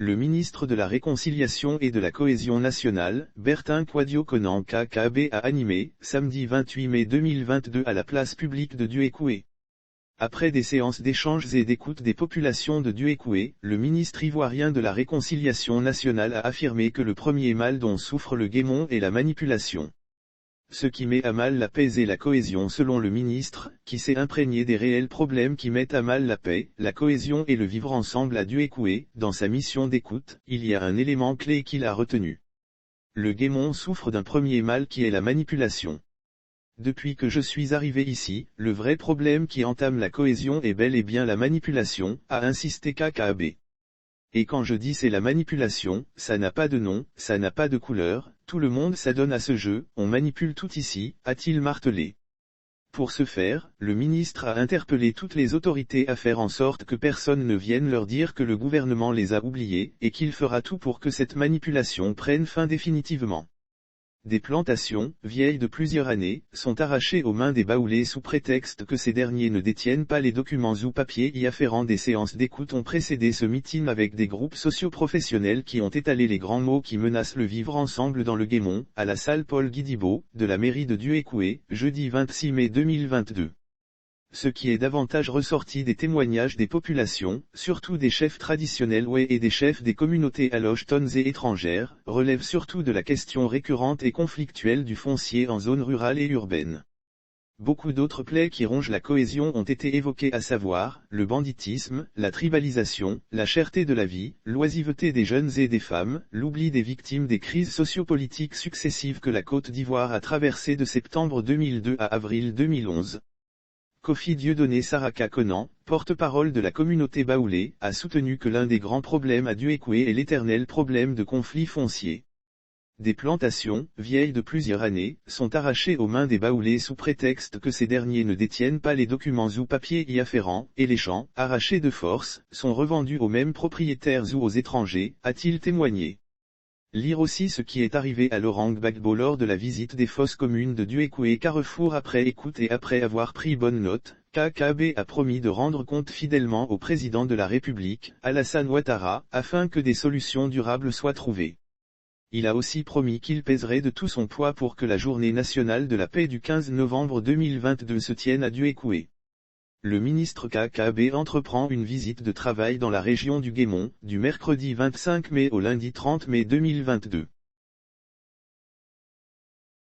Le ministre de la Réconciliation et de la Cohésion nationale, Bertin Kouadio Kkb a animé, samedi 28 mai 2022 à la place publique de Duékoué. Après des séances d'échanges et d'écoute des populations de Duékoué, le ministre ivoirien de la Réconciliation nationale a affirmé que le premier mal dont souffre le Guémon est la manipulation. Ce qui met à mal la paix et la cohésion selon le ministre, qui s'est imprégné des réels problèmes qui mettent à mal la paix, la cohésion et le vivre ensemble à Duékoué. Dans sa mission d'écoute, il y a un élément clé qu'il a retenu. Le Guémon souffre d'un premier mal qui est la manipulation. Depuis que je suis arrivé ici, le vrai problème qui entame la cohésion est bel et bien la manipulation, a insisté Kkb. Et quand je dis c'est la manipulation, ça n'a pas de nom, ça n'a pas de couleur, tout le monde s'adonne à ce jeu, on manipule tout ici, a-t-il martelé. Pour ce faire, le ministre a interpellé toutes les autorités à faire en sorte que personne ne vienne leur dire que le gouvernement les a oubliés, et qu'il fera tout pour que cette manipulation prenne fin définitivement. Des plantations, vieilles de plusieurs années, sont arrachées aux mains des baoulés sous prétexte que ces derniers ne détiennent pas les documents ou papiers y afférents. Des séances d'écoute ont précédé ce meeting avec des groupes socio-professionnels qui ont étalé les grands mots qui menacent le vivre ensemble dans le Guémon, à la salle Paul Guidibo, de la mairie de Duékoué, jeudi 26 mai 2022. Ce qui est davantage ressorti des témoignages des populations, surtout des chefs traditionnels Wé et des chefs des communautés allochtones et étrangères, relève surtout de la question récurrente et conflictuelle du foncier en zone rurale et urbaine. Beaucoup d'autres plaies qui rongent la cohésion ont été évoquées, à savoir, le banditisme, la tribalisation, la cherté de la vie, l'oisiveté des jeunes et des femmes, l'oubli des victimes des crises sociopolitiques successives que la Côte d'Ivoire a traversées de septembre 2002 à avril 2011. Kofi Dieudonné Saraka Konan, porte-parole de la communauté baoulé, a soutenu que l'un des grands problèmes à Duékoué est l'éternel problème de conflit foncier. Des plantations, vieilles de plusieurs années, sont arrachées aux mains des baoulés sous prétexte que ces derniers ne détiennent pas les documents ou papiers y afférents, et les champs, arrachés de force, sont revendus aux mêmes propriétaires ou aux étrangers, a-t-il témoigné. Lire aussi ce qui est arrivé à Laurent Gbagbo lors de la visite des fosses communes de Duékoué et Carrefour. Après écoute et après avoir pris bonne note, Kkb a promis de rendre compte fidèlement au président de la République, Alassane Ouattara, afin que des solutions durables soient trouvées. Il a aussi promis qu'il pèserait de tout son poids pour que la journée nationale de la paix du 15 novembre 2022 se tienne à Duékoué. Le ministre Kkb entreprend une visite de travail dans la région du Guémon, du mercredi 25 mai au lundi 30 mai 2022.